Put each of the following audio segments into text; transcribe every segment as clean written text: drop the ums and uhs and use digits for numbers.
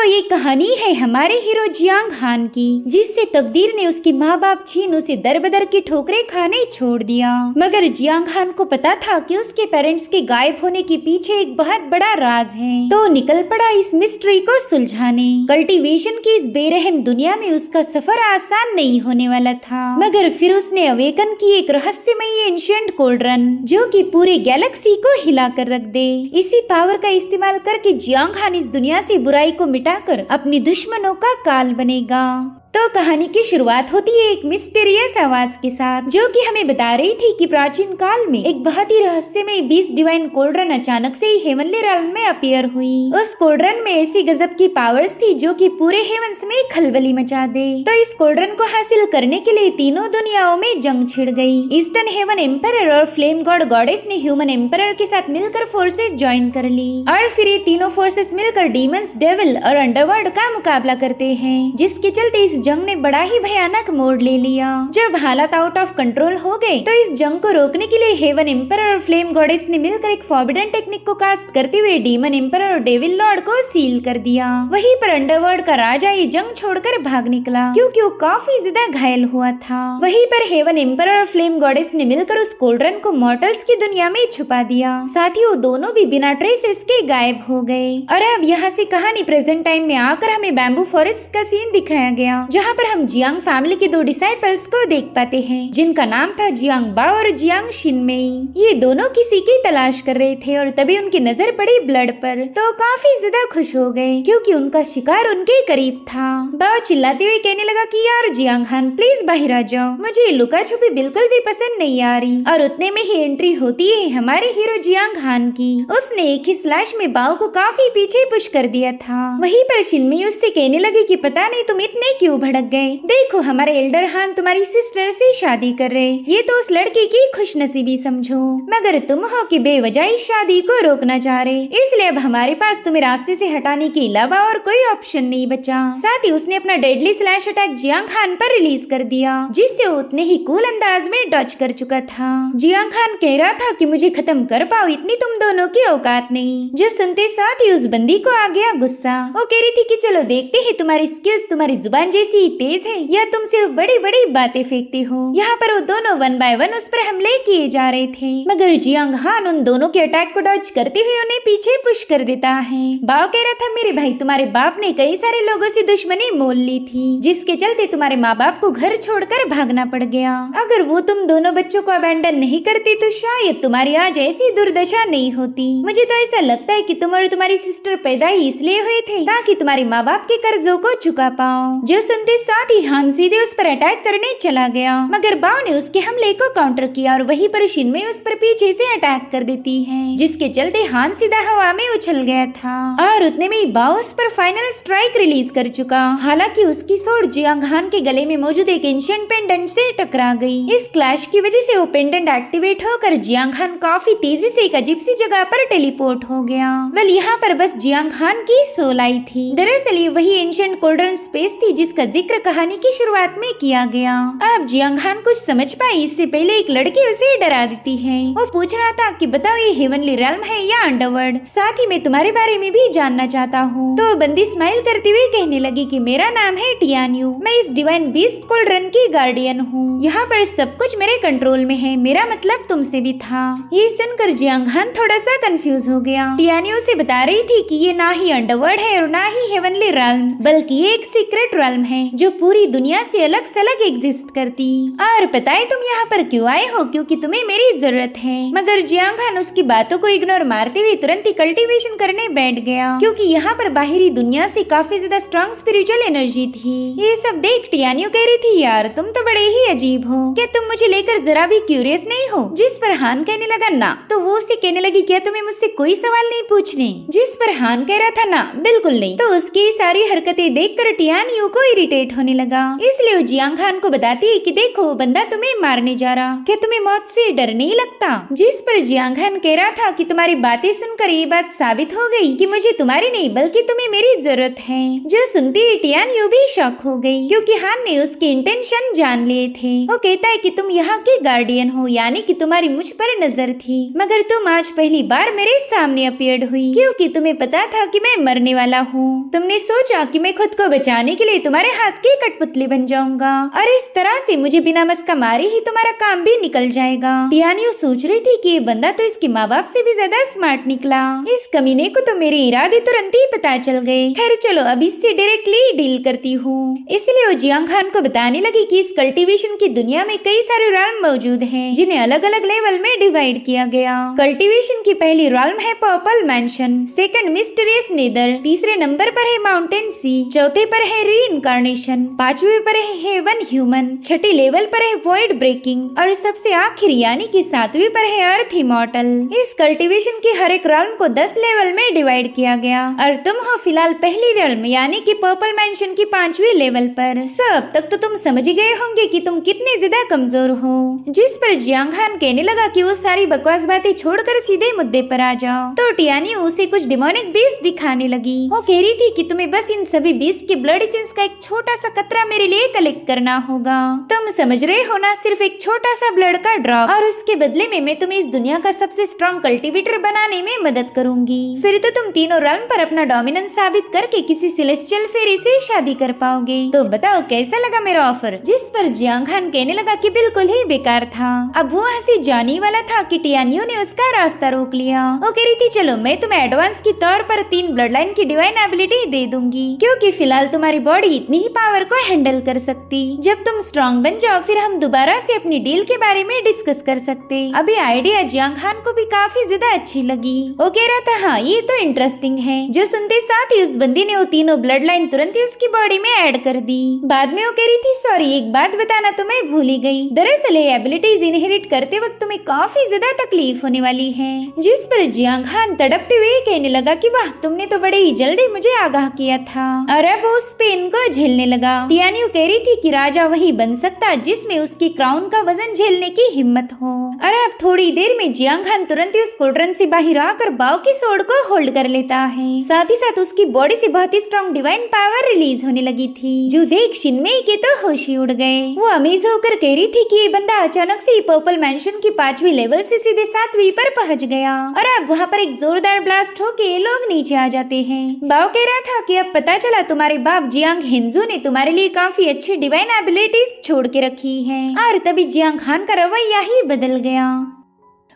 ये कहानी है हमारे हीरो जियांग हान की, जिससे तकदीर ने उसके माँ बाप छीन उसे दर बदर की ठोकरें खाने छोड़ दिया। मगर जियांग हान को पता था कि उसके पेरेंट्स के गायब होने के पीछे एक बहुत बड़ा राज है, तो निकल पड़ा इस मिस्ट्री को सुलझाने। कल्टीवेशन की इस बेरहम दुनिया में उसका सफर आसान नहीं होने वाला था, मगर फिर उसने अवेकन की एक रहस्यमयी एंशिएंट कोल्ड्रन जो कि पूरे गैलेक्सी को हिला कर रख दे। इसी पावर का इस्तेमाल करके जियांग हान इस दुनिया से बुराई को मिटाकर अपनी दुश्मनों का काल बनेगा। तो कहानी की शुरुआत होती है एक मिस्टीरियस आवाज के साथ, जो कि हमें बता रही थी कि प्राचीन काल में एक बहुत ही रहस्यमय बीस्ट डिवाइन कोल्ड्रन अचानक से ही हेवनली realm में अपीयर हुई। उस कोल्ड्रन में ऐसी गजब की पावर्स थी जो कि पूरे हेवंस में खलबली मचा दे। तो इस कोल्ड्रन को हासिल करने के लिए तीनों दुनियाओं में जंग छिड़ गई। ईस्टर्न हेवन एम्परर और फ्लेम गॉड गॉडेस ने ह्यूमन एम्परर के साथ मिलकर फोर्सेस ज्वाइन कर ली, और फिर ये तीनों फोर्सेस मिलकर डीमंस, डेविल और अंडरवर्ल्ड का मुकाबला करते हैं, जिसके चलते इस जंग ने बड़ा ही भयानक मोड़ ले लिया। जब हालात आउट ऑफ कंट्रोल हो गए तो इस जंग को रोकने के लिए हेवन एम्परर और फ्लेम गॉडेस ने मिलकर एक फॉरबिडन टेक्निक को कास्ट करते हुए डीमन एम्परर और डेविल लॉर्ड को सील कर दिया। वहीं पर अंडरवर्ल्ड का राजा ये जंग छोड़कर भाग निकला, क्योंकि वो काफी ज्यादा घायल हुआ था। वहीं पर हेवन एम्परर और फ्लेम गॉडेस ने मिलकर उस कोल्ड्रन को मॉर्टल्स की दुनिया में छुपा दिया। साथ ही वो दोनों भी बिना ट्रेसेस के गायब हो गए। और अब यहाँ से कहानी प्रेजेंट टाइम में आकर हमें बैम्बू फॉरेस्ट का सीन दिखाया गया, जहाँ पर हम जियांग फैमिली के दो डिसाइपल्स को देख पाते हैं, जिनका नाम था जियांग बा और जियांग शिनमेई। ये दोनों किसी की तलाश कर रहे थे और तभी उनकी नजर पड़ी ब्लड पर, तो काफी ज्यादा खुश हो गए क्योंकि उनका शिकार उनके करीब था। बाओ चिल्लाते हुए कहने लगा कि यार जियांग हान प्लीज बाहर आ जाओ, मुझे लुका छुपी बिल्कुल भी पसंद नहीं आ रही। और उतने में ही एंट्री होती है हमारे हीरो जियांग हान की। उसने एक ही स्लैश में बाओ को काफी पीछे पुश कर दिया था। वहीं पर शिनमेई उससे कहने लगी कि पता नहीं तुम इतने क्यों भड़क गए, देखो हमारे एल्डर हान तुम्हारी सिस्टर से शादी कर रहे, ये तो उस लड़की की खुशनसीबी समझो, मगर तुम हो कि बेवजह इस शादी को रोकना चाह रहे, इसलिए अब हमारे पास तुम्हें रास्ते से हटाने के अलावा और कोई ऑप्शन नहीं बचा। साथ ही उसने अपना डेडली स्लैश अटैक जियांग हान पर रिलीज कर दिया, जिससे उतने ही कूल अंदाज में डॉज कर चुका था। जियांग हान कह रहा था कि मुझे खत्म कर पाओ, इतनी तुम दोनों की औकात नहीं। जो सुनते साथ ही उस बंदी को आ गया गुस्सा। वो कह रही थी कि चलो देखते हैं तुम्हारी स्किल्स तुम्हारी जुबान जैसी तेज है या तुम सिर्फ बड़ी बड़ी बातें फेंकते हो। यहाँ पर वो दोनों वन बाय वन उस पर हमले किए जा रहे थे, मगर जियांग हान उन दोनों के अटैक को डॉज करते हुए उन्हें पीछे पुश कर देता है। बाओ कह रहा था मेरे भाई तुम्हारे बाप ने कई सारे लोगों से दुश्मनी मोल ली थी, जिसके चलते तुम्हारे माँ बाप को घर छोड़कर भागना पड़ गया। अगर वो तुम दोनों बच्चों को अबैंडन नहीं करते तो शायद तुम्हारी आज ऐसी दुर्दशा नहीं होती। मुझे तो ऐसा लगता है कि तुम और तुम्हारी सिस्टर पैदा ही इसलिए हुए थे ताकि तुम्हारे माँ बाप के कर्जों को चुका पाओ। जो सुनते साथ ही हान सीधे उस पर अटैक करने चला गया, मगर बाओ ने उसके हमले को काउंटर किया और वहीं पर शिनमेई उस पर पीछे से अटैक कर देती है, जिसके चलते हान सीधा हवा में उछल गया था और उतने में बाओ उस पर फाइनल स्ट्राइक रिलीज कर चुका। हालांकि उसकी सोर्ड जियांग हान के गले में मौजूद एक एंशिएंट पेंडेंट से टकरा गई। इस क्लैश की वजह से वो पेंडेंट एक्टिवेट होकर जियांग हान काफी तेजी से एक अजीब सी जगह पर टेलीपोर्ट हो गया। वेल यहाँ पर बस जियांग हान की सोल आई थी। दरअसल ये वही एंशिएंट कोल्ड्रन स्पेस थी जिसका जिक्र कहानी की शुरुआत में किया गया। अब जियांग हान कुछ समझ पाई इससे पहले एक लड़की उसे डरा देती है। वो पूछ रहा था कि बताओ ये हेवनली realm है या अंडरवर्ल्ड, साथ ही मैं तुम्हारे बारे में भी जानना चाहता हूँ। तो बंदी स्माइल करते हुए कहने लगी कि मेरा नाम है टियान्यू, मैं इस डिवाइन बीस्ट कोल्ड्रन की गार्डियन हूँ। यहाँ पर सब कुछ मेरे कंट्रोल में है, मेरा मतलब तुमसे भी था। ये सुनकर जियांग हान थोड़ा सा कंफ्यूज हो गया। टियान्यू से बता रही थी कि ये ना ही अंडरवर्ल्ड है और ना ही हेवनली realm, बल्कि ये एक सीक्रेट realm है जो पूरी दुनिया से अलग सलग एग्जिस्ट करती। और पता है तुम यहाँ पर क्यों आए हो? क्योंकि तुम्हें मेरी जरूरत है। मगर जियांग हान उसकी बातों को इग्नोर मारते हुए तुरंत ही कल्टीवेशन करने बैठ गया, क्योंकि यहाँ पर बाहरी दुनिया से काफी ज्यादा स्ट्रॉन्ग स्पिरिचुअल एनर्जी थी। ये सब देख टियान्यू कह रही थी यार तुम तो बड़े ही अजीब हो, क्या तुम मुझे लेकर जरा भी क्यूरियस नहीं हो? जिस पर हान कहने लगा ना, तो वो उससे कहने लगी क्या तुम्हें मुझसे कोई सवाल नहीं पूछने? जिस पर हान कह रहा था ना बिल्कुल नहीं। तो उसकी सारी हरकतें देखकर टियान्यू को इरिटेट होने लगा। इसलिए वो जियांग हान को बताती है कि देखो वो बंदा तुम्हें मारने जा रहा, क्या तुम्हें मौत से डर नहीं लगता? जिस पर जियांग हान कह रहा था कि तुम्हारी बातें सुनकर ये बात साबित हो गई कि मुझे तुम्हारी नहीं बल्कि तुम्हें मेरी जरूरत है। जो सुनती ही टियान यू भी शॉक हो गई क्योंकि हान ने उसके इंटेंशन जान लिए थे। वो कहता है कि तुम यहाँ के गार्डियन हो, यानी कि तुम्हारी मुझ पर नजर थी, मगर तुम आज पहली बार मेरे सामने अपीयर्ड हुई क्योंकि तुम्हें पता था कि मैं मरने वाला हूँ। तुमने सोचा कि मैं खुद को बचाने के लिए तुम्हारे हाथ की कठपुतली बन जाऊंगा और इस तरह से मुझे बिना मस्का मारे ही तुम्हारा काम भी निकल जाएगा। टियान यू सोच रही थी कि ये बंदा तो इसके माँ बाप से भी ज्यादा स्मार्ट निकला। इस कमीने को तो मेरे इरादे तुरंत ही पता चल गए। खैर चलो अब इससे डायरेक्टली डील करती हूँ। इसलिए वो जियांग हान को बताने लगी कि इस कल्टीवेशन की दुनिया में कई सारे रॉल्म मौजूद हैं जिन्हें अलग अलग लेवल में डिवाइड किया गया। कल्टीवेशन की पहली रॉल्म है purple mansion, second mysterious nether, तीसरे नंबर पर है माउंटेन सी, चौथे पर है रीइंकार्नेशन, पांचवे पर है हेवन ह्यूमन, छठी लेवल पर है वॉइड ब्रेकिंग और सबसे आखिर यानी कि सातवीं पर है अर्थ इमॉर्टल। इस कल्टीवेशन की हर एक रॉल्म को 10 लेवल में डिवाइड किया गया और तुम हो फिलहाल पहली रॉल्म यानी कि पर्पल मैंशन की 5वीं लेवल पर। सब तक तो तुम समझ गए होंगे कि तुम कितने ज्यादा कमजोर हो। जिस पर जियांग हान कहने लगा कि वो सारी बकवास बातें छोड़कर सीधे मुद्दे पर आ जाओ। तो टियानी उसे कुछ डिमोनिक बीस्ट दिखाने लगी। वो कह रही थी कि तुम्हें बस इन सभी बीस्ट के ब्लड एसेंस का एक छोटा सा कतरा मेरे लिए कलेक्ट करना होगा। तुम समझ रहे हो ना, सिर्फ एक छोटा सा ब्लड का ड्रॉप, और उसके बदले में मैं तुम्हें इस दुनिया का सबसे स्ट्रॉन्ग कल्टीवेटर बनाने में मदद करूंगी। फिर तो तुम तीनों रॉल्म पर अपना डोमिनेंस साबित करके किसी सेलेस्टियल फेरी से शादी कर पाओगे। तो बताओ कैसा लगा मेरा ऑफर? जिस पर जियांग हान कहने लगा कि बिल्कुल ही बेकार था। अब वो हंसी जाने वाला था कि टियानियो ने उसका रास्ता रोक लिया। वो कह रही थी चलो मैं तुम्हें एडवांस के तौर पर 3 ब्लड लाइन की डिवाइन एबिलिटी दे दूंगी क्योंकि फिलहाल तुम्हारी बॉडी इतनी ही पावर को हैंडल कर सकती। जब तुम स्ट्रॉन्ग बन जाओ फिर हम दोबारा से अपनी डील के बारे में डिस्कस कर सकते। अभी आइडिया जियांग हान को भी काफी ज्यादा अच्छी लगी। वो कह रहा था हाँ ये तो इंटरेस्टिंग है। जो सुनते साथ ही उस बंदी ने वो तीनों ब्लड लाइन तुरंत ही उसकी बॉडी में ऐड कर दी। बाद में वो कह रही थी सॉरी एक बात बताना तो मैं भूल ही गई, दरअसल ये एबिलिटीज इनहेरिट करते वक्त तुम्हें काफी ज्यादा तकलीफ होने वाली है। जिस पर जियांग हान तड़पते हुए कहने लगा कि वाह तुमने तो बड़े ही जल्दी मुझे आगाह किया था। और अब उस पेन को झेलने लगा। टियानियो कह रही थी कि राजा वही बन सकता जिसमें उसकी क्राउन का वजन झेलने की हिम्मत हो। और अब थोड़ी देर में जियांग हान तुरंत ही उस कोल्ड्रन से बाहर आकर बाव की सोड को होल्ड कर लेता है। साथ ही साथ उसकी बॉडी से बहुत ही स्ट्रॉन्ग डिवाइन पावर रिलीज होने लगी थी जो देख शिनमेई के तो होश ही उड़ गए। वो अमेज होकर कह रही थी कि ये बंदा अचानक से पर्पल मैंशन की 5वीं लेवल से सीधे 7वीं पर पहुंच गया और अब वहाँ पर एक जोरदार ब्लास्ट होके ये लोग नीचे आ जाते हैं। बाव कह रहा था कि अब पता चला तुम्हारे बाप जियांग हेंजू ने तुम्हारे लिए काफी अच्छी डिवाइन एबिलिटीज छोड़ के रखी है। और तभी जियांग हान का रवैया ही बदल गया।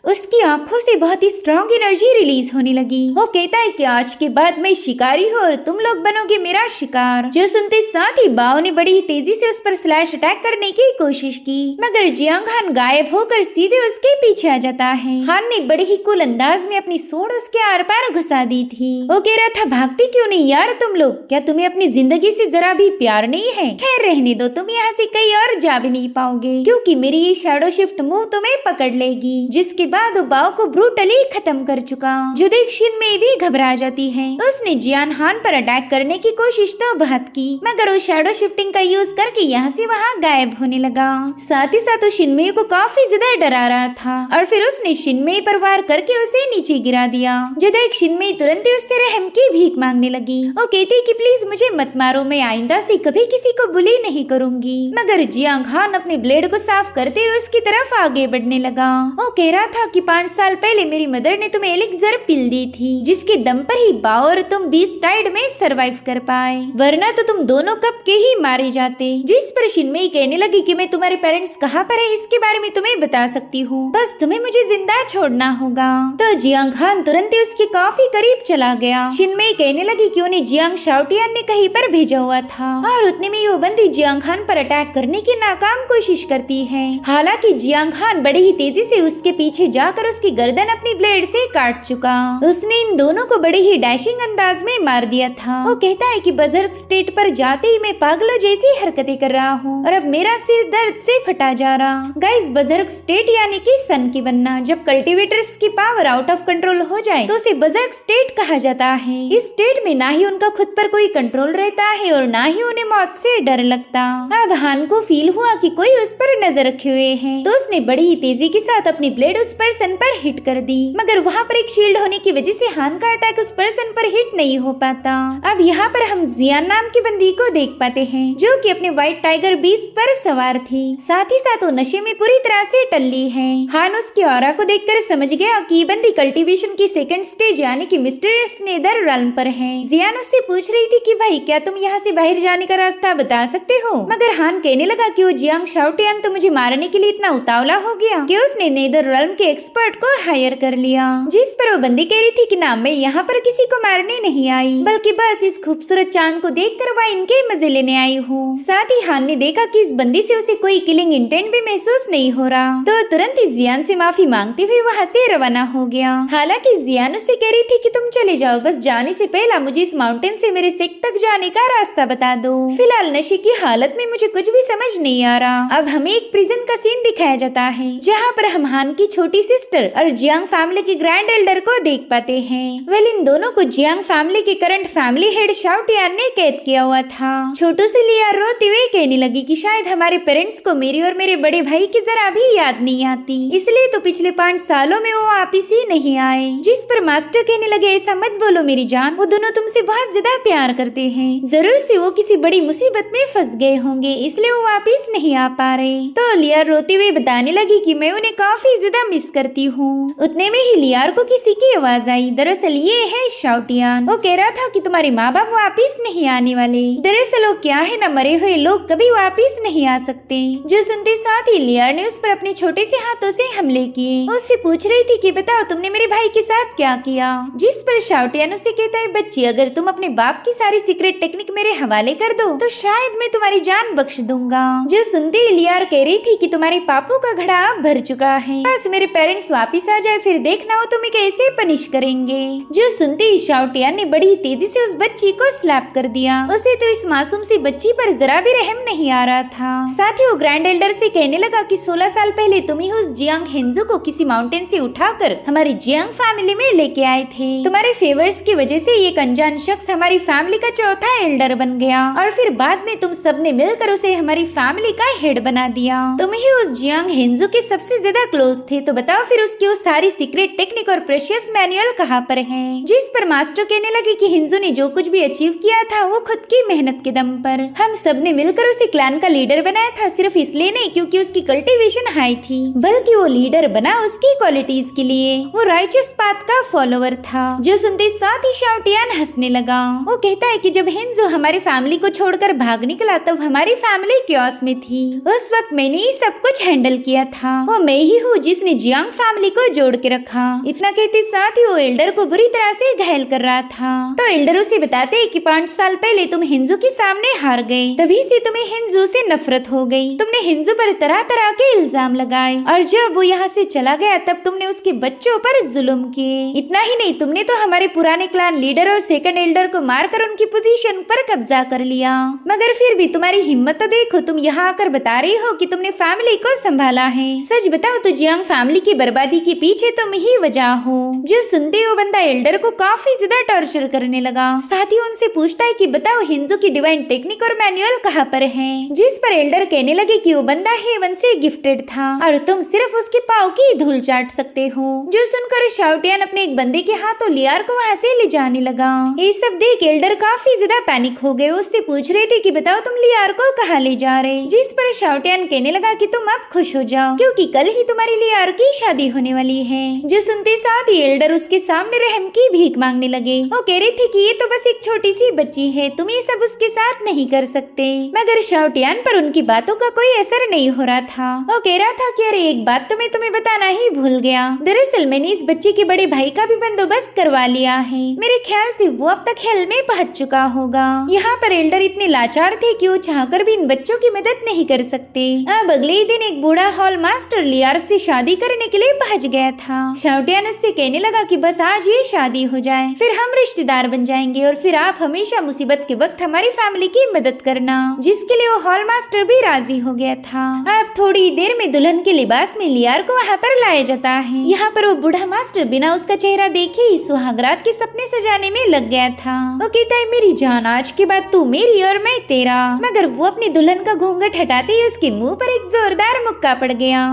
उसकी आंखों से बहुत ही स्ट्रॉन्ग एनर्जी रिलीज होने लगी। वो कहता है कि आज के बाद मैं शिकारी हूँ और तुम लोग बनोगे मेरा शिकार। जो सुनते साथ ही बाव ने बड़ी ही तेजी से उस पर स्लैश अटैक करने की कोशिश की मगर जियांग हान गायब होकर सीधे उसके पीछे आ जाता है। हान ने बड़े ही कूल अंदाज में अपनी सोड उसके आर पार घुसा दी थी। वो कह रहा था भागती क्यों नहीं यार तुम लोग, क्या तुम्हें अपनी जिंदगी से जरा भी प्यार नहीं है? खैर रहने दो, तुम यहाँ से कहीं और जा भी नहीं पाओगे क्योंकि मेरी ये शैडो शिफ्ट मूव तुम्हें पकड़ लेगी। जिसके बाद वो बाव को ब्रूटली खत्म कर चुका। जो देख शिनमेई भी घबरा जाती है। उसने जियान हान पर अटैक करने की कोशिश तो बहुत की मगर वो शैडो शिफ्टिंग का यूज करके यहाँ से वहाँ गायब होने लगा। साथ ही साथ वो शिनमेई को काफी ज्यादा डरा रहा था और फिर उसने शिनमेई पर वार करके उसे नीचे गिरा दिया। जो देख शिनमेई तुरंत ही उससे रहम की भीख मांगने लगी। वो कहती कि प्लीज मुझे मत मारो, मैं आइंदा से कभी किसी को बुली नहीं करूंगी। मगर जियांग हान अपने ब्लेड को साफ करते हुए उसकी तरफ आगे बढ़ने लगा। वो कह रहा था कि 5 साल पहले मेरी मदर ने तुम्हें एलिक्सर पिल दी थी जिसके दम पर ही बाव और तुम बीस्ट टाइड में सरवाइव कर पाए, वरना तो तुम दोनों कब के ही मारे जाते। जिस पर शिनमेई कहने लगी कि मैं तुम्हारे पेरेंट्स कहाँ पर है इसके बारे में तुम्हें बता सकती हूँ, बस तुम्हें मुझे जिंदा छोड़ना होगा। तो जियांग हान तुरंत ही उसके काफी करीब चला गया। शिनमेई कहने लगी कि उन्हें जियांग शाओटियान ने कहीं पर भेजा हुआ था और उतने में वो बंदी जियांग हान पर अटैक करने की नाकाम कोशिश करती है। हालांकि जियांग हान बड़ी ही तेजी से उसके पीछे जाकर उसकी गर्दन अपनी ब्लेड से काट चुका। उसने इन दोनों को बड़े ही डैशिंग अंदाज में मार दिया था। वो कहता है कि बजर्ग स्टेट पर जाते ही मैं पागलों जैसी हरकतें कर रहा हूँ और अब मेरा सिर दर्द से फटा जा रहा। गाइस, बजर्ग स्टेट यानी कि सन की बनना। जब कल्टीवेटर्स की पावर आउट ऑफ कंट्रोल हो जाए तो उसे बजर्ग स्टेट कहा जाता है। इस स्टेट में ना ही उनका खुद पर कोई कंट्रोल रहता है और ना ही उन्हें मौत से डर लगता। अब हान को फील हुआ कि कोई उस पर नजर रखे हुए है, तो उसने बड़ी ही तेजी के साथ अपनी ब्लेड उस पर्सन पर हिट कर दी। मगर वहाँ पर एक शील्ड होने की वजह से हान का अटैक उस पर्सन पर हिट नहीं हो पाता। अब यहाँ पर हम जियान नाम की बंदी को देख पाते हैं, जो कि अपने व्हाइट टाइगर बीस्ट पर सवार थी। साथ ही साथ वो नशे में पूरी तरह से टल्ली है। हान उसकी ऑरा को देखकर समझ गया कि बंदी कल्टीवेशन की सेकंड स्टेज यानी कि मिस्टीरियस नेदर रेल्म पर है। जियान उससे पूछ रही थी कि भाई क्या तुम यहाँ से बाहर जाने का रास्ता बता सकते हो, मगर हान कहने लगा कि वो जियांग शाओटियान तो मुझे मारने के लिए इतना उतावला हो गया कि उसने नेदर रेल्म के एक्सपर्ट को हायर कर लिया। जिस पर वो बंदी कह रही थी कि ना, मैं यहाँ पर किसी को मारने नहीं आई, बल्कि बस इस खूबसूरत चांद को देखकर वह इनके मजे लेने आई हूँ। साथ ही हान ने देखा कि इस बंदी से उसे कोई किलिंग इंटेंट भी महसूस नहीं हो रहा, तो तुरंत ही जियान से माफी मांगते हुए वहाँ से रवाना हो गया। हालांकि जियान उससे कह रही थी कि तुम चले जाओ, बस जाने से पहले मुझे इस माउंटेन से मेरे सेक्ट तक जाने का रास्ता बता दो। फिलहाल नशे की हालत में मुझे कुछ भी समझ नहीं आ रहा। अब हमें एक प्रिजन का सीन दिखाया जाता है, जहाँ पर हम हान की छोटी सिस्टर और जियांग फैमिली के ग्रैंड एल्डर को देख पाते हैं। वेल, इन दोनों को जियांग फैमिली के करंट फैमिली हेड शाओटियान ने कैद किया हुआ था। छोटू से लिया रोते हुए कहने लगी कि शायद हमारे पेरेंट्स को मेरी और मेरे बड़े भाई की जरा भी याद नहीं आती, इसलिए तो पिछले 5 सालों में वो वापिस ही नहीं आए। जिस पर मास्टर कहने लगे, ऐसा मत बोलो मेरी जान, वो दोनों तुमसे बहुत ज्यादा प्यार करते हैं, जरूर से वो किसी बड़ी मुसीबत में फंस गए होंगे, इसलिए वो वापिस नहीं आ पा रहे। तो लियार रोते हुए बताने लगी कि मैं उन्हें काफी ज्यादा मिस करती हूँ। उतने में ही लियार को किसी की आवाज आई। दरअसल ये है शाओटियान। वो कह रहा था कि तुम्हारे माँ बाप वापिस नहीं आने वाले। दरअसल वो क्या है ना, मरे हुए लोग कभी वापिस नहीं आ सकते। जो सुनते साथ ही लियार ने उस पर अपने छोटे से हाथों से हमले किए। उससे पूछ रही थी कि बताओ तुमने मेरे भाई के साथ क्या किया। जिस पर शाओटियान उसे कहता है, बच्ची अगर तुम अपने बाप की सारी सीक्रेट टेक्निक मेरे हवाले कर दो तो शायद मैं तुम्हारी जान बख्श दूंगा। जो सुनते ही लियार कह रही थी कि तुम्हारे पापों का घड़ा अब भर चुका है, बस मेरे पेरेंट्स वापिस आ जाए फिर देखना वो तुम्हें कैसे पनिश करेंगे। जो सुनते ही शाओटियान ने बड़ी तेजी से उस बच्ची को स्लैप कर दिया। उसे तो इस मासूम सी बच्ची पर जरा भी रहम नहीं आ रहा था। साथ ही वो ग्रैंड एल्डर से कहने लगा कि 16 साल पहले तुम ही उस जियांग हेंजू को किसी माउंटेन से उठाकर हमारी जियांग फैमिली में लेके आए थे। तुम्हारे फेवर्स की वजह से ये अनजान शख्स हमारी फैमिली का चौथा एल्डर बन गया और फिर बाद में तुम सबने मिलकर उसे हमारी फैमिली का हेड बना दिया। तुम ही उस जियांग हेंजू के सबसे ज्यादा क्लोज थे, तो बताओ फिर उसकी वो सारी सीक्रेट टेक्निक और प्रेशियस मैनुअल कहाँ पर है। जिस पर मास्टर कहने लगे कि हिंजू ने जो कुछ भी अचीव किया था वो खुद की मेहनत के दम पर। हम सब ने मिलकर उसे क्लैन का लीडर बनाया था, सिर्फ इसलिए नहीं क्योंकि उसकी कल्टीवेशन हाई थी, बल्कि वो लीडर बना उसकी क्वालिटीज के लिए। वो राइचस पाथ का फॉलोवर था। जो सुनते साथ ही शाओटियान हंसने लगा। वो कहता है कि जब हिंजू हमारी फैमिली को छोड़कर भाग निकला तब हमारी फैमिली क्योस में थी। उस वक्त मैंने ही सब कुछ हैंडल किया था। वो मैं ही हूँ जिसने जियांग फैमिली को जोड़ के रखा। इतना कहते साथ ही वो एल्डर को बुरी तरह से घायल कर रहा था। तो एल्डर उसे बताते हैं कि 5 साल पहले तुम हिंजू के सामने हार गए, तभी से तुम्हें हिंजू से नफरत हो गई। तुमने हिंजू पर तरह तरह के इल्जाम लगाए और जब वो यहाँ से चला गया तब तुमने उसके बच्चों पर जुल्म किए। इतना ही नहीं, तुमने तो हमारे पुराने क्लैन लीडर और सेकंड एल्डर को मारकर उनकी पोजीशन पर कब्जा कर लिया। मगर फिर भी तुम्हारी हिम्मत तो देखो, तुम यहाँ आकर बता रही हो कि तुमने फैमिली को संभाला है। सच बताओ तो जियांग फैमिली की बर्बादी के पीछे तुम ही वजह हो। जो सुनते हो बंदा एल्डर को काफी ज्यादा टॉर्चर करने लगा। साथ ही उनसे पूछता है कि बताओ हिंजू की डिवाइन टेक्निक और मैनुअल कहाँ पर है। जिस पर एल्डर कहने लगे कि वो बंदा हेवन से गिफ्टेड था और तुम सिर्फ उसके पाँव की धूल चाट सकते हो। जो सुनकर शाओटियान अपने एक बंदे के हाथों लियार को वहाँ से ले जाने लगा। ये सब देख एल्डर काफी ज्यादा पैनिक हो गए। उससे पूछ रहे थे कि बताओ तुम लियार को कहाँ ले जा रहे। जिस पर शाओटियान कहने लगा कि तुम अब खुश हो जाओ क्योंकि कल ही तुम्हारी लियार की शादी होने वाली है। जो सुनते साथ ही एल्डर उसके सामने रहम की भीख मांगने लगे। वो कह रहे थे कि ये तो बस एक छोटी सी बच्ची है, तुम ये सब उसके साथ नहीं कर सकते। मगर शाओटियान पर उनकी बातों का कोई असर नहीं हो रहा था। वो कह रहा था कि अरे एक बात तो मैं तुम्हें बताना ही भूल गया। दरअसल मैंने इस बच्चे के बड़े भाई का भी बंदोबस्त करवा लिया है। मेरे ख्याल से वो अब तक हेल में पहुंच चुका होगा। यहाँ पर एल्डर इतने लाचार थे कि वो चाहकर भी इन बच्चों की मदद नहीं कर सकते। अब अगले ही दिन एक बूढ़ा हॉल मास्टर लियार से शादी करने करने के लिए पहुंच गया था। शाओटियान उससे कहने लगा कि बस आज ये शादी हो जाए, फिर हम रिश्तेदार बन जाएंगे और फिर आप हमेशा मुसीबत के वक्त हमारी फैमिली की मदद करना, जिसके लिए वो हॉल मास्टर भी राजी हो गया था। अब थोड़ी देर में दुल्हन के लिबास में लियार को वहाँ पर लाया जाता है। यहाँ पर वो बूढ़ा मास्टर बिना उसका चेहरा देखे ही सुहागरात के सपने सजाने में लग गया था। वो कहता है, मेरी जान, आज के बाद तू मेरी और मैं तेरा। मगर वो अपनी दुल्हन का घूंघट हटाते ही उसके मुंह पर एक जोरदार मुक्का पड़ गया।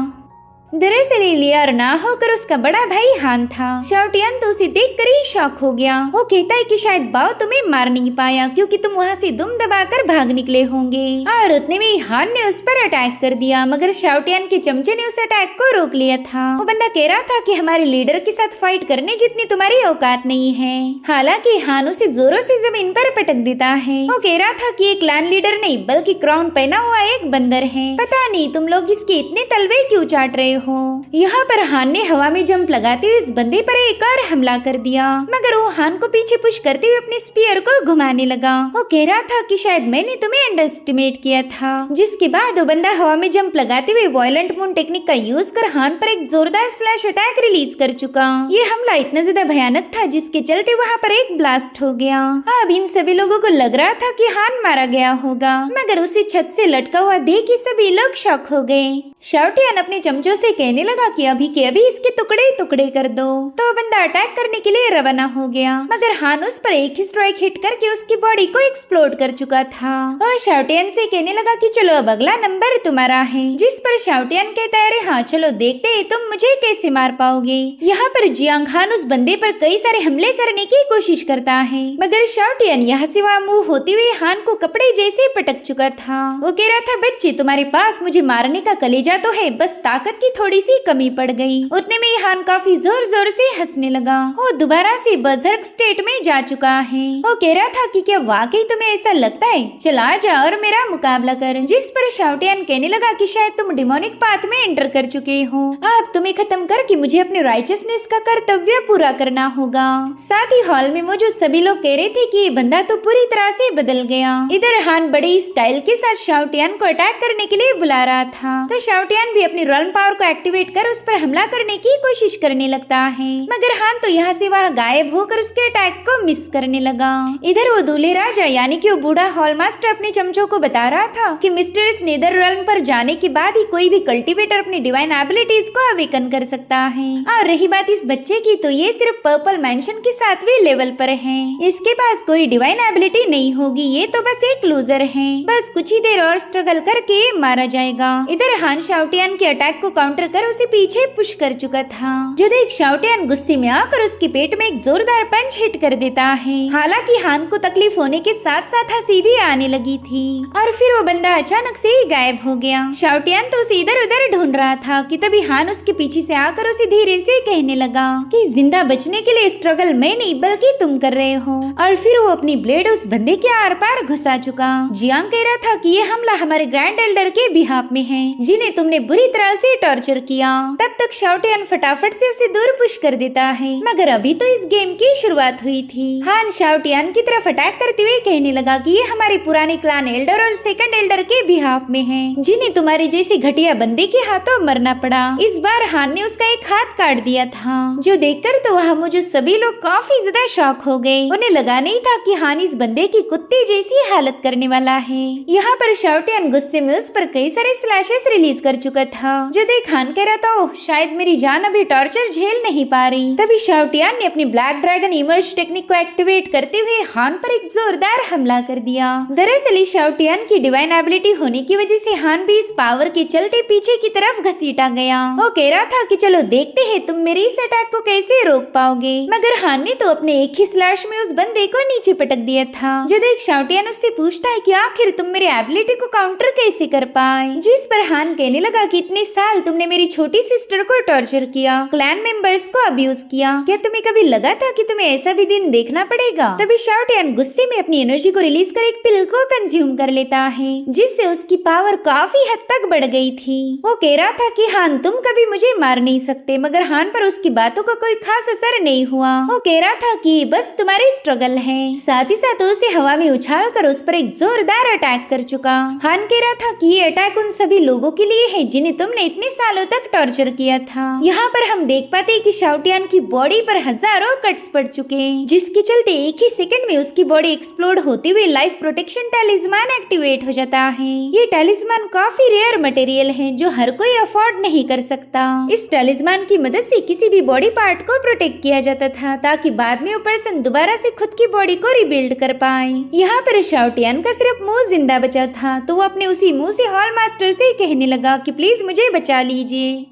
दरअसल लियार ना होकर उसका बड़ा भाई हान था। शाओटियान तो उसे देखकर ही शॉक हो गया। वो कहता है कि शायद बाओ तुम्हें मार नहीं पाया क्योंकि तुम वहाँ से दुम दबाकर भाग निकले होंगे। और उतने में हान ने उस पर अटैक कर दिया, मगर शाओटियान के चमचे ने उस अटैक को रोक लिया था। वो बंदा कह रहा था कि हमारे लीडर के साथ फाइट करने जितनी तुम्हारी औकात नहीं है। हालांकि हान उसे जोरों से जमीन पर पटक देता है। वो कह रहा था कि एक क्लैन लीडर नहीं बल्कि क्राउन पहना हुआ एक बंदर है। पता नहीं तुम लोग इसके इतने तलवे क्यों चाट रहे हो। यहाँ पर हान ने हवा में जंप लगाते हुए इस बंदे पर एक और हमला कर दिया, मगर वो हान को पीछे पुश करते हुए अपने स्पीयर को घुमाने लगा। वो कह रहा था कि शायद मैंने तुम्हें अंडर एस्टिमेट किया था, जिसके बाद वो बंदा हवा में जंप लगाते हुए वायलेंट मून टेक्निक का यूज कर हान पर एक जोरदार स्लैश अटैक रिलीज कर चुका। ये हमला इतना ज्यादा भयानक था जिसके चलते वहाँ पर एक ब्लास्ट हो गया। अब इन सभी लोगों को लग रहा था कि हान मारा गया होगा, मगर उसे छत से लटका हुआ देख के सभी लोग शॉक हो गए। शाओटियान अपने चमचों से कहने लगा कि अभी के अभी इसके टुकड़े टुकड़े कर दो। तो बंदा अटैक करने के लिए रवाना हो गया, मगर हान उस पर एक ही स्ट्राइक हिट करके उसकी बॉडी को एक्सप्लोड कर चुका था। और शाओटियान से कहने लगा कि चलो अब अगला नंबर तुम्हारा है, जिस पर शाओटियान कहता है, अरे हाँ चलो देखते हैं तुम मुझे कैसे मार पाओगे। यहाँ पर जियांग हान उस बंदे पर कई सारे हमले करने की कोशिश करता है, मगर शाओटियान यहाँ से वहाँ मूव होते हुए हान को कपड़े जैसे पटक चुका था। वो कह रहा था, बच्चे तुम्हारे पास मुझे मारने का कलेजा तो है, बस ताकत की थोड़ी सी कमी पड़ गई। उतने में हान काफी जोर जोर से हंसने लगा। वो दोबारा से बर्जर्क स्टेट में जा चुका है। वो कह रहा था कि क्या वाकई तुम्हें ऐसा लगता है, चला जा और मेरा मुकाबला कर। जिस पर शाओटियान कहने लगा कि शायद तुम डिमोनिक पाथ में एंटर कर चुके हो, अब तुम्हें खत्म करके मुझे अपने राइचसनेस का कर्तव्य पूरा करना होगा। साथ ही हॉल में मौजूद सभी लोग कह रहे थे कि ये बंदा तो पूरी तरह से बदल गया। इधर हान बड़े स्टाइल के साथ शाओटियान को अटैक करने के लिए बुला रहा था, तो शाओटियान भी अपनी रॉयल पावर को एक्टिवेट कर उस पर हमला करने की कोशिश करने लगता है, मगर हान तो यहाँ से वहाँ गायब होकर उसके अटैक को मिस करने लगा। इधर वो दूल्हे राजा यानी कि वो बूढ़ा हॉल मास्टर अपने चमचों को बता रहा था कि मिस्टर नेदर रेल्म पर जाने के बाद ही कोई भी कल्टीवेटर अपनी डिवाइन एबिलिटीज को अवेकन कर सकता है। और रही बात इस बच्चे की, तो ये सिर्फ पर्पल मैंशन के 7वें लेवल पर है, इसके पास कोई डिवाइन एबिलिटी नहीं होगी, ये तो बस एक लूजर है, बस कुछ ही देर और स्ट्रगल करके मारा जाएगा। इधर हान शाओटियान के अटैक को काउंटर कर उसे पीछे पुश कर चुका था, जो देख शाओटियान गुस्से में आकर उसके पेट में एक जोरदार पंच हिट कर देता है। हालांकि हान को तकलीफ होने के साथ साथ हंसी भी आने लगी थी, और फिर वो बंदा अचानक से ही गायब हो गया। शाओटियान तो उसे इधर उधर ढूंढ रहा था कि तभी हान उसके पीछे से आकर उसे धीरे से कहने लगा कि जिंदा बचने के लिए स्ट्रगल मैं नहीं बल्कि तुम कर रहे हो। और फिर वो अपनी ब्लेड उस बंदे के आर पार घुसा चुका। जियांग कह रहा था कि ये हमला हमारे ग्रैंड एल्डर के बिहाफ में है, जिन्हें तुमने बुरी तरह से टॉर्चर किया। तब तक शाओटियान फटाफट से उसे दूर पुश कर देता है, मगर अभी तो इस गेम की शुरुआत हुई थी। हान शाओटियान की तरफ अटैक करते हुए कहने लगा कि ये हमारे पुराने क्लान एल्डर और सेकंड एल्डर के बिहाफ में है, जिन्हें तुम्हारी जैसी घटिया बंदे के हाथों मरना पड़ा। इस बार हान ने उसका एक हाथ काट दिया था, जो देखकर तो वहाँ मुझे सभी लोग काफी ज्यादा शॉक हो गए। उन्हें लगा नहीं था कि हान इस बंदे की कुत्ते जैसी हालत करने वाला है। यहाँ पर शाओटियान गुस्से में उस पर कई सारे स्लैशेस रिलीज कर चुका था, जो देख हान कह रहा था, ओह शायद मेरी जान अभी टॉर्चर झेल नहीं पा रही। तभी शाओटियान ने अपनी ब्लैक ड्रैगन इमर्ज टेक्निक को एक्टिवेट करते हुए हान पर एक जोरदार हमला कर दिया। दरअसल शाओटियान की डिवाइन एबिलिटी होने की वजह से हान भी इस पावर के चलते पीछे की तरफ घसीटा गया। वो कह रहा था कि चलो देखते हैं तुम मेरे इस अटैक को कैसे रोक पाओगे, मगर हान ने तो अपने एक ही स्लैश में उस बंदे को नीचे पटक दिया था। जो देख शाओटियान उससे पूछता है कि आखिर तुम मेरे एबिलिटी को काउंटर कैसे कर पाए, जिस पर हान कहने लगा कि इतने साल तुमने मेरी छोटी सिस्टर को टॉर्चर किया, क्लैन मेंबर्स को अब्यूज किया, क्या तुम्हें कभी लगा था कि तुम्हें ऐसा भी दिन देखना पड़ेगा। तभी शाओटियान गुस्से में अपनी एनर्जी को रिलीज कर एक पिल को कंज्यूम कर लेता है, जिससे उसकी पावर काफी हद तक बढ़ गई थी। वो कह रहा था कि हान तुम कभी मुझे मार नहीं सकते, मगर हान पर उसकी बातों का कोई खास असर नहीं हुआ। वो कह रहा था कि बस तुम्हारी स्ट्रगल है। साथ ही साथ उसे हवा में उछाल कर उस पर एक जोरदार अटैक कर चुका। हान कह रहा था कि ये अटैक उन सभी लोगों के लिए है जिन्हें तुमने इतने सालों तक टॉर्चर किया था। यहाँ पर हम देख पाते हैं कि शाओटियान की बॉडी पर हजारों कट्स पड़ चुके हैं, जिसके चलते एक ही सेकंड में उसकी बॉडी एक्सप्लोड होते हुए लाइफ प्रोटेक्शन टैलिस्मान एक्टिवेट हो जाता है। ये टैलिस्मान काफी रेयर मटेरियल है जो हर कोई अफोर्ड नहीं कर सकता। इस टैलिस्मान की मदद से किसी भी बॉडी पार्ट को प्रोटेक्ट किया जाता था ताकि बाद में वो पर्सन दोबारा से खुद की बॉडी को रिबिल्ड कर पाए। यहाँ पर शाओटियान का सिर्फ मुंह जिंदा बचा था, तो वो अपने उसी मुंह से हॉल मास्टर से कहने लगा कि प्लीज मुझे बचा लीजिए।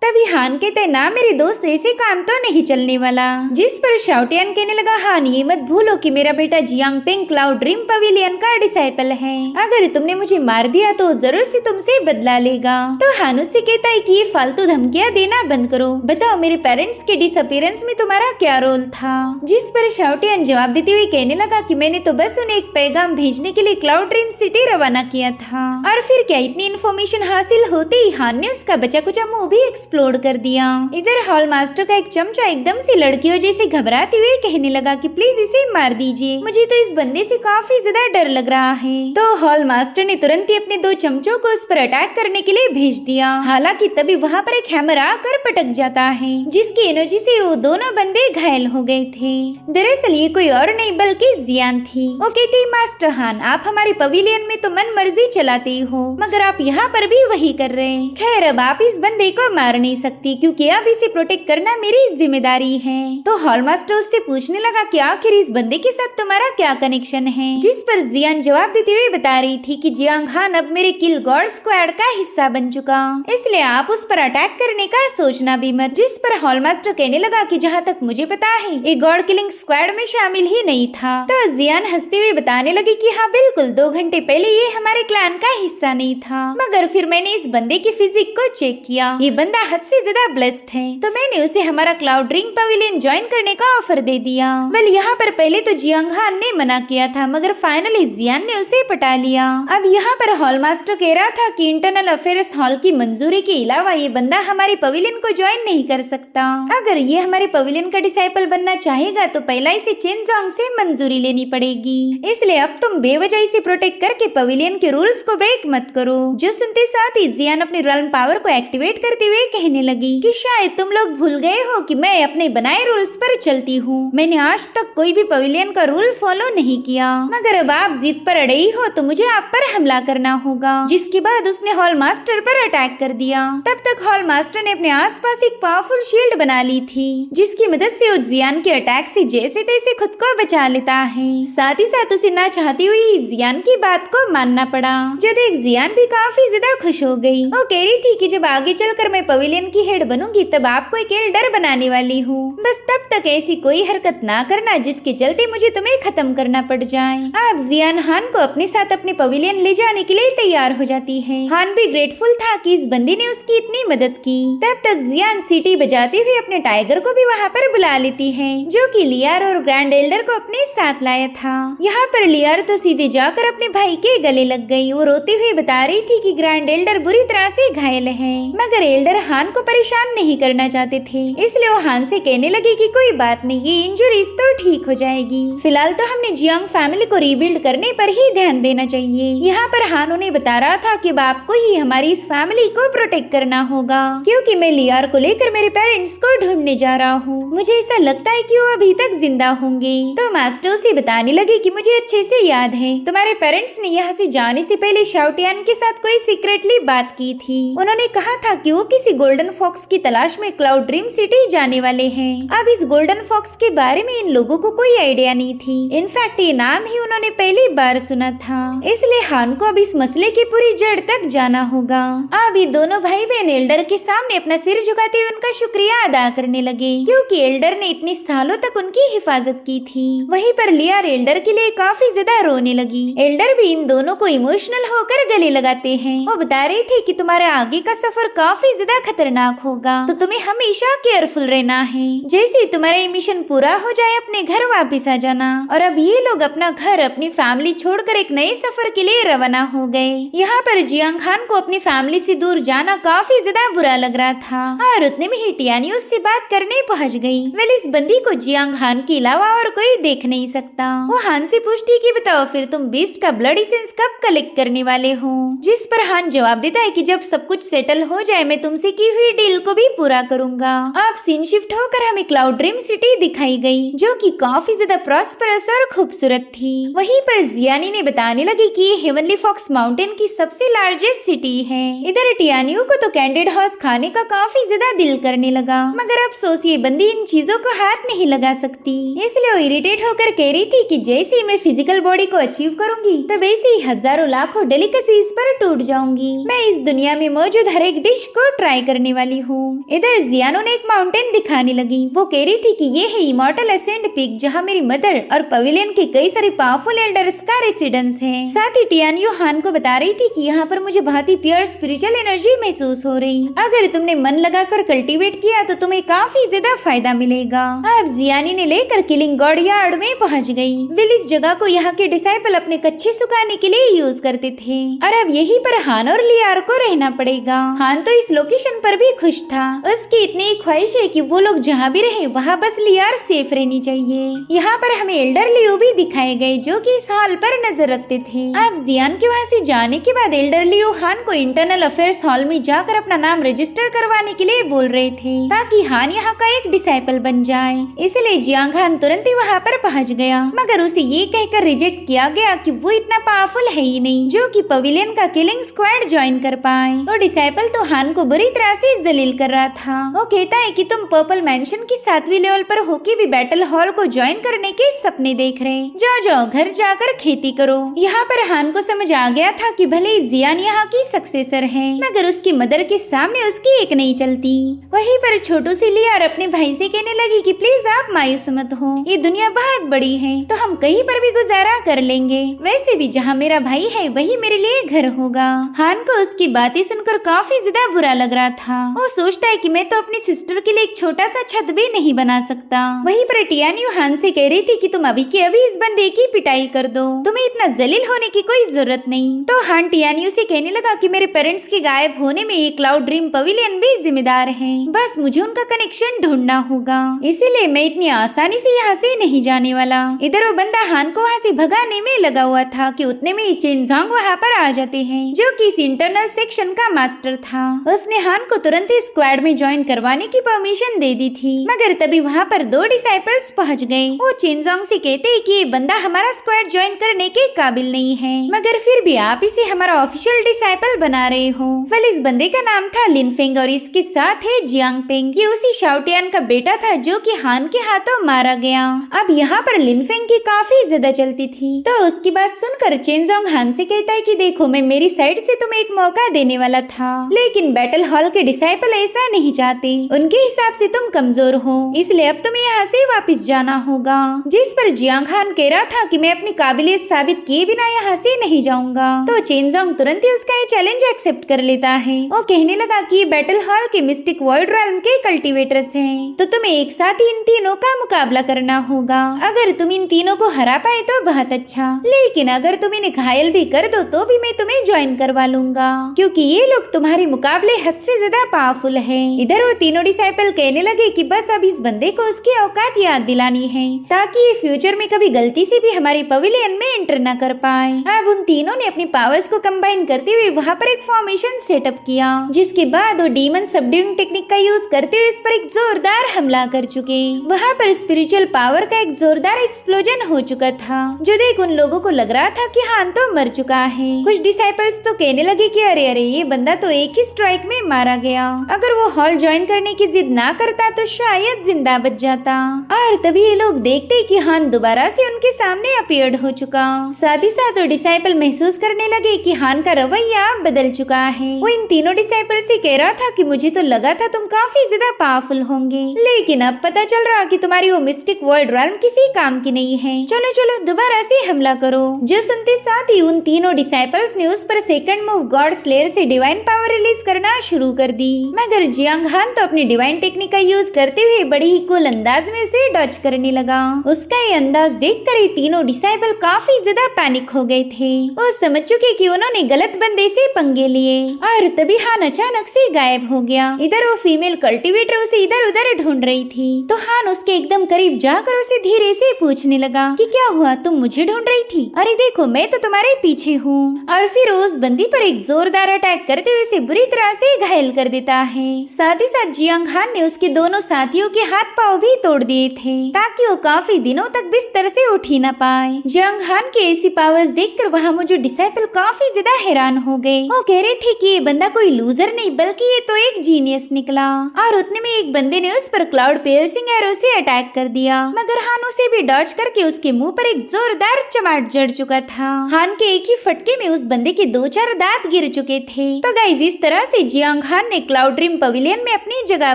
तभी हान कहते हैं, ना मेरे दोस्त, ऐसे काम तो नहीं चलने वाला। जिस पर शाओटियान कहने लगा, हान ये मत भूलो कि मेरा बेटा जियांग पेंग क्लाउड ड्रीम पवेलियन का डिसाइपल है। अगर तुमने मुझे मार दिया तो जरूर से तुमसे बदला लेगा। तो हान उससे कहता है कि ये फालतू धमकियां देना बंद करो, बताओ मेरे पेरेंट्स के डिसअपीयरेंस में तुम्हारा क्या रोल था। जिस पर शाओटियान जवाब देते हुए कहने लगा कि मैंने तो बस उन्हें एक पैगाम भेजने के लिए क्लाउड ड्रीम सिटी रवाना किया था। और फिर क्या इतनी इन्फॉर्मेशन हासिल होते ही हान ने उसका बचा कुचा मुंह भी एक्सप्लोड कर दिया। इधर हॉल मास्टर का एक चमचा एकदम से लड़कियों जैसे घबराते हुए कहने लगा कि प्लीज इसे मार दीजिए, मुझे तो इस बंदे से काफी ज्यादा डर लग रहा है। तो हॉल मास्टर ने तुरंत ही अपने 2 चमचों को उस पर अटैक करने के लिए भेज दिया। हालांकि तभी वहाँ पर एक हैमर आकर पटक जाता है, जिसकी एनर्जी से वो दोनों बंदे घायल हो गए थे। दरअसल ये कोई और नहीं बल्कि जियान थी। वो कहती, मास्टर हान, आप हमारे पवेलियन में तो मन मर्जी चलाते हो, मगर आप यहाँ पर भी वही कर रहे हैं। खैर अब आप इस बंदे को मार नहीं सकती क्योंकि अब इसे प्रोटेक्ट करना मेरी जिम्मेदारी है। तो हॉल मास्टर उससे पूछने लगा कि आखिर इस बंदे के साथ तुम्हारा क्या कनेक्शन है। जिस पर जियान जवाब देते हुए बता रही थी कि जियांग हान अब मेरे किल गॉड स्क्वाड का हिस्सा बन चुका, इसलिए आप उस पर अटैक करने का सोचना भी मत। जिस पर हॉल मास्टर कहने लगा कि जहाँ तक मुझे पता है ये गॉड किलिंग स्क्वाड में शामिल ही नहीं था। तो जियान हंसते हुए बताने लगी कि हाँ बिल्कुल, 2 घंटे पहले ये हमारे क्लैन का हिस्सा नहीं था, मगर फिर मैंने इस बंदे की फिजिक को चेक किया, ये बंदा हद से ज्यादा ब्लेस्ड है, तो मैंने उसे हमारा क्लाउड ड्रिंक पवेलियन ज्वाइन करने का ऑफर दे दिया। वेल यहाँ पर पहले तो जियांग हान ने मना किया था, मगर फाइनली जियान ने उसे पटा लिया। अब यहाँ पर हॉल मास्टर कह रहा था कि इंटरनल अफेयर्स हॉल की मंजूरी के अलावा ये बंदा हमारे पवेलियन को ज्वाइन नहीं कर सकता। अगर ये हमारे पवेलियन का डिसाइपल बनना चाहेगा तो पहला इसे चेनजोंग से मंजूरी लेनी पड़ेगी, इसलिए अब तुम बेवजह इसे प्रोटेक्ट करके पवेलियन के रूल्स को ब्रेक मत करो। जो सुनते साथ ही जियान अपनी रॉयल पावर को एक्टिवेट करते हुए कहने लगी कि शायद तुम लोग भूल गए हो कि मैं अपने बनाए रूल्स पर चलती हूँ, मैंने आज तक कोई भी पवेलियन का रूल फॉलो नहीं किया, मगर अब आप जिद पर अड़े हो तो मुझे आप पर हमला करना होगा। जिसके बाद उसने हॉल मास्टर पर अटैक कर दिया। तब तक हॉल मास्टर ने अपने आसपास एक पावरफुल शील्ड बना ली थी, जिसकी मदद से वो जियान के अटैक से जैसे तैसे खुद को बचा लेता है। साथ ही साथ उसे ना चाहती हुई जियान की बात को मानना पड़ा, जो देख जियान भी काफी ज्यादा खुश हो गई। वो कह रही थी कि जब आगे चलकर मैं पवेलियन की हेड बनूंगी तब आपको एक एल्डर बनाने वाली हूँ, बस तब तक ऐसी कोई हरकत ना करना जिसके चलते मुझे तुम्हें खत्म करना पड़ जाए। अब जियान हान को अपने साथ अपने पवेलियन ले जाने के लिए तैयार हो जाती है। हान भी ग्रेटफुल था कि इस बंदे ने उसकी इतनी मदद की। तब तक जियान सीटी बजाते हुए अपने टाइगर को भी वहाँ पर बुला लेती है, जो कि लियार और ग्रैंड एल्डर को अपने साथ लाया था। यहाँ पर लियार तो सीधे जाकर अपने भाई के गले लग गई। वो रोते हुए बता रही थी कि ग्रैंड एल्डर बुरी तरह से घायल है, मगर एल्डर हान को परेशान नहीं करना चाहते थे, इसलिए वो हान से कहने लगे कि कोई बात नहीं, ये इंजुरीज तो ठीक हो जाएगी, फिलहाल तो हमने जियांग फैमिली को रीबिल्ड करने पर ही ध्यान देना चाहिए। यहाँ पर हान उन्हें बता रहा था कि बाप को ही हमारी इस फैमिली को प्रोटेक्ट करना होगा, क्योंकि मैं लियार को लेकर मेरे पेरेंट्स को ढूंढने जा रहा हूँ। मुझे ऐसा लगता है कि वो अभी तक जिंदा होंगे। तो मास्टर उसे बताने लगे कि मुझे अच्छे से याद है, तुम्हारे पेरेंट्स ने यहाँ से जाने से पहले शाओटियान के साथ कोई सीक्रेटली बात की थी। उन्होंने कहा था कि वो किसी गोल्डन फॉक्स की तलाश में क्लाउड ड्रीम सिटी जाने वाले हैं। अब इस गोल्डन फॉक्स के बारे में इन लोगों को कोई आइडिया नहीं थी, इनफैक्ट ये नाम ही उन्होंने पहली बार सुना था, इसलिए हान को अब इस मसले की पूरी जड़ तक जाना होगा। अब ये दोनों भाई बहन एल्डर के सामने अपना सिर झुकाते हुए उनका शुक्रिया अदा करने लगे, क्योंकि एल्डर ने इतने सालों तक उनकी हिफाजत की थी। वहीं पर लियार एल्डर के लिए काफी ज्यादा रोने लगी। एल्डर भी इन दोनों को इमोशनल होकर गले लगाते हैं। वो बता रहे थे कि तुम्हारा आगे का सफर काफी ज्यादा खतरनाक होगा, तो तुम्हें हमेशा केयरफुल रहना है। जैसे तुम्हारा ये मिशन पूरा हो जाए अपने घर वापस आ जाना। और अब ये लोग अपना घर अपनी फैमिली छोड़कर एक नए सफर के लिए रवाना हो गए। यहाँ पर जियांग खान को अपनी फैमिली से दूर जाना काफी ज्यादा बुरा लग रहा था, और उतने में ही टियानी उससे बात करने पहुँच गई। वेल इस बंदी को जियांग खान के अलावा और कोई देख नहीं सकता। वो हान से पूछती कि बताओ फिर तुम बीस्ट का ब्लड एसेंस कब कलेक्ट करने वाले हो, जिस पर हान जवाब देता है कि जब सब कुछ सेटल हो जाए मैं तुमसे की हुई डील को भी पूरा करूंगा। अब सीन शिफ्ट होकर हमें क्लाउड ड्रीम सिटी दिखाई गई, जो कि काफी ज्यादा प्रॉस्परस और खूबसूरत थी। वहीं पर जियानी ने बताने लगी कि ये हेवनली फॉक्स माउंटेन की सबसे लार्जेस्ट सिटी है। इधर टियानियो को तो कैंडिड हॉर्स खाने का काफी ज्यादा दिल करने लगा, मगर अफसोस ये बंदी इन चीजों को हाथ नहीं लगा सकती। इसलिए वो इरिटेट होकर कह रही थी कि जैसे ही मैं फिजिकल बॉडी को अचीव करूंगी तो वैसे ही हजारों लाखों डेलिकेसीज पर टूट जाऊंगी। मैं इस दुनिया में मौजूद हर एक डिश को ट्राई करने वाली हूँ। इधर जियानो ने एक माउंटेन दिखाने लगी। वो कह रही थी कि ये है इमॉर्टल एसेंट पीक, जहाँ मेरी मदर और पवेलियन के कई सारे पावरफुल एल्डर्स का रेसिडेंस है। साथ ही टियानियो हान को बता रही थी कि यहाँ पर मुझे बहुत ही प्योर स्पिरिचुअल एनर्जी महसूस हो रही। अगर तुमने मन लगाकर कल्टीवेट किया तो तुम्हें काफी ज्यादा फायदा मिलेगा। अब जियानी ने लेकर किलिंग गॉड यार्ड में पहुँच गयी। विल इस जगह को यहाँ के डिसाइपल अपने कच्चे सुखाने के लिए यूज करते थे और अब यहीं पर हान और लियार को रहना पड़ेगा। हान तो इस लोकेशन पर भी खुश था। उसकी इतनी ख्वाहिश है कि वो लोग जहाँ भी रहे वहाँ बस लियार सेफ रहनी चाहिए। यहाँ पर हमें एल्डर लियो भी दिखाए गए, जो कि इस हॉल पर नजर रखते थे। अब जियान के वहाँ से जाने के बाद एल्डर लियो हान को इंटरनल अफेयर्स हॉल में जाकर अपना नाम रजिस्टर करवाने के लिए बोल रहे थे, ताकि हान यहाँ का एक डिसाइपल बन जाए। इसलिए जियांग हान तुरंत ही वहाँ पर पहुँच गया, मगर उसे ये कहकर रिजेक्ट किया गया कि वो इतना पावरफुल है ही नहीं जो कि पवेलियन का किलिंग स्क्वाड ज्वाइन कर पाए। और डिसाइपल तो हान को बुरी तरह से जलील कर रहा था। वो कहता है कि तुम पर्पल मैंशन की 7वीं लेवल पर होके भी बैटल हॉल को ज्वाइन करने के सपने देख रहे। जाओ जाओ घर जाकर खेती करो। यहाँ पर हान को समझ आ गया था कि भले ही जियान यहाँ की सक्सेसर है, मगर उसकी मदर के सामने उसकी एक नहीं चलती। वहीं पर छोटू सी लियार अपने भाई से कहने लगी कि प्लीज आप मायूस मत हो, ये दुनिया बहुत बड़ी है तो हम कहीं पर भी गुजारा कर लेंगे। वैसे भी जहाँ मेरा भाई है वही मेरे लिए घर होगा। हान को उसकी बातें सुनकर काफी ज्यादा बुरा लग रहा था। वो सोचता है कि मैं तो अपनी सिस्टर के लिए एक छोटा सा छत भी नहीं बना सकता। वहीं पर टियानियो हान से कह रही थी कि तुम अभी के अभी इस बंदे की पिटाई कर दो, तुम्हें इतना जलील होने की कोई जरूरत नहीं। तो हान टियानियो से कहने लगा कि मेरे पेरेंट्स के गायब होने में ये क्लाउड ड्रीम पवेलियन भी जिम्मेदार है, बस मुझे उनका कनेक्शन ढूंढना होगा, इसीलिए मैं इतनी आसानी से यहाँ से नहीं जाने वाला। इधर वो बंदा हान को वहाँ से भगाने में लगा हुआ था कि उतने में चेनजोंग वहाँ पर आ जाते हैं, जो कि इस इंटरनल सेक्शन का मास्टर था। उसने हान को तुरंत ही स्क्वाड में ज्वाइन करवाने की परमिशन दे दी थी, मगर तभी वहाँ पर 2 डिसाइपल्स पहुँच गए। वो चेनजोंग से कहते हैं कि ये बंदा हमारा स्क्वाड ज्वाइन करने के काबिल नहीं है, मगर फिर भी आप इसे हमारा ऑफिशियल डिसाइपल बना रहे हो। वेल इस बंदे का नाम था लिनफेंग और इसके साथ है जियांग पेंग। ये उसी शाओटियान का बेटा था जो कि हान के हाथों मारा गया। अब यहाँ पर लिनफेंग की काफी ज्यादा चलती थी, तो उसकी बात सुनकर चेनजोंग हान से कहता है कि देखो मैं मेरी साइड से तुम्हें एक मौका देने वाला था, लेकिन बैटल हॉल के डिसाइपल ऐसा नहीं चाहते। उनके हिसाब से तुम कमजोर हो, इसलिए अब तुम्हें यहाँ से वापस जाना होगा। जिस पर जियांग हान कह रहा था कि मैं अपनी काबिलियत साबित किए बिना यहाँ से नहीं जाऊंगा। तो चेनजोंग तुरंत ही उसका ये चैलेंज एक्सेप्ट कर लेता है। वो कहने लगा कि बैटल हॉल के मिस्टिक वॉइड रेल्म के कल्टीवेटर्स हैं, तो तुम्हें एक साथ ही इन तीनों का मुकाबला करना होगा। अगर तुम इन तीनों को हरा पाए तो बहुत अच्छा, लेकिन अगर तुम इन्हें घायल भी कर दो तो भी मैं तुम्हें ज्वाइन करवा लूंगा, क्योंकि ये लोग तुम्हारे मुकाबले हद से ज्यादा पावरफुल है। इधर वो तीनों डिसाइपल कहने लगे कि बस अब इस बंदे को उसकी औकात याद दिलानी है, ताकि ये फ्यूचर में कभी गलती से भी हमारे पवेलियन में एंटर न कर पाए। अब उन तीनों ने अपनी पावर्स को कंबाइन करते हुए वहाँ पर एक फॉर्मेशन सेटअप किया, जिसके बाद वो डीमन सबड्यूइंग टेक्निक का यूज करते हुए इस पर एक जोरदार हमला कर चुके। वहाँ पर स्पिरिचुअल पावर का एक जोरदार एक्सप्लोजन हो चुका था, जो देख उन लोगों को लग रहा था कि हान तो मर चुका है। कुछ डिसाइपल्स तो कहने लगे कि अरे अरे ये बंदा तो एक ही स्ट्राइक में मारा गया, अगर वो हॉल ज्वाइन करने की जिद ना करता तो शायद जिंदा बच जाता। और तभी ये लोग देखते कि हान दोबारा से उनके सामने अपीयर्ड हो चुका। साथ ही साथ वो डिसाइपल महसूस करने लगे कि हान का रवैया बदल चुका है। वो इन तीनों डिसाइपल से कह रहा था कि मुझे तो लगा था तुम काफी ज्यादा पावरफुल होंगे, लेकिन अब पता चल रहा कि तुम्हारी वो मिस्टिक वर्ल्ड रेल्म किसी काम की नहीं है। चलो चलो दोबारा से हमला करो। जो सुनते साथ ही उन तीनों डिसाइपल्स ने उस पर सेकंड मूव गॉड स्लेयर से डिवाइन पावर रिलीज करना शुरू कर दी, मगर जियांग हान तो अपनी डिवाइन टेक्निक का यूज करते हुए बड़ी ही कूल अंदाज में उसे डॉच करने लगा। उसका ये अंदाज देखकर ये तीनों डिसाइपल काफी ज्यादा पैनिक हो गए थे। वो समझ चुके कि उन्होंने गलत बंदे से पंगे लिए, और तभी हान अचानक से गायब हो गया। इधर वो फीमेल कल्टीवेटर उसे इधर उधर ढूंढ रही थी, तो हान उसके एकदम करीब जाकर उसे धीरे से पूछने लगा कि क्या हुआ, तुम मुझे ढूंढ रही थी? अरे देखो मैं तो तुम्हारे पीछे हूँ। और फिर उस बंदी पर एक जोरदार अटैक करते हुए उसे बुरी तरह से घायल घायल कर देता है। साथ ही साथ जियांग हान ने उसके दोनों साथियों के हाथ पांव भी तोड़ दिए थे ताकि वो काफी दिनों तक बिस्तर से उठ ही न पाए। जियांग हान के ऐसी पावर्स देखकर वहाँ मौजूद डिसाइपल काफी ज्यादा हैरान हो गए। वो कह रहे थे कि ये बंदा कोई लूजर नहीं बल्कि ये तो एक जीनियस निकला। और उतने में एक बंदे ने उस पर क्लाउड पियर्सिंग एरो से अटैक कर दिया, मगर हान उसे भी डॉज करके उसके मुंह पर एक जोरदार चमाट जड़ चुका था। हान के एक ही फटके में उस बंदे के 2-4 दांत गिर चुके थे। तो गाइस इस तरह से जियांग हान ने क्लाउड ड्रीम पवेलियन में अपनी जगह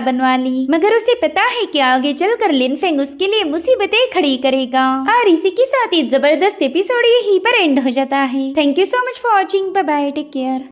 बनवा ली, मगर उसे पता है कि आगे चलकर लिन फेंग उसके लिए मुसीबतें खड़ी करेगा। और इसी के साथ ही जबरदस्त एपिसोड यहीं पर एंड हो जाता है। Thank you so much for watching. Bye bye, take care.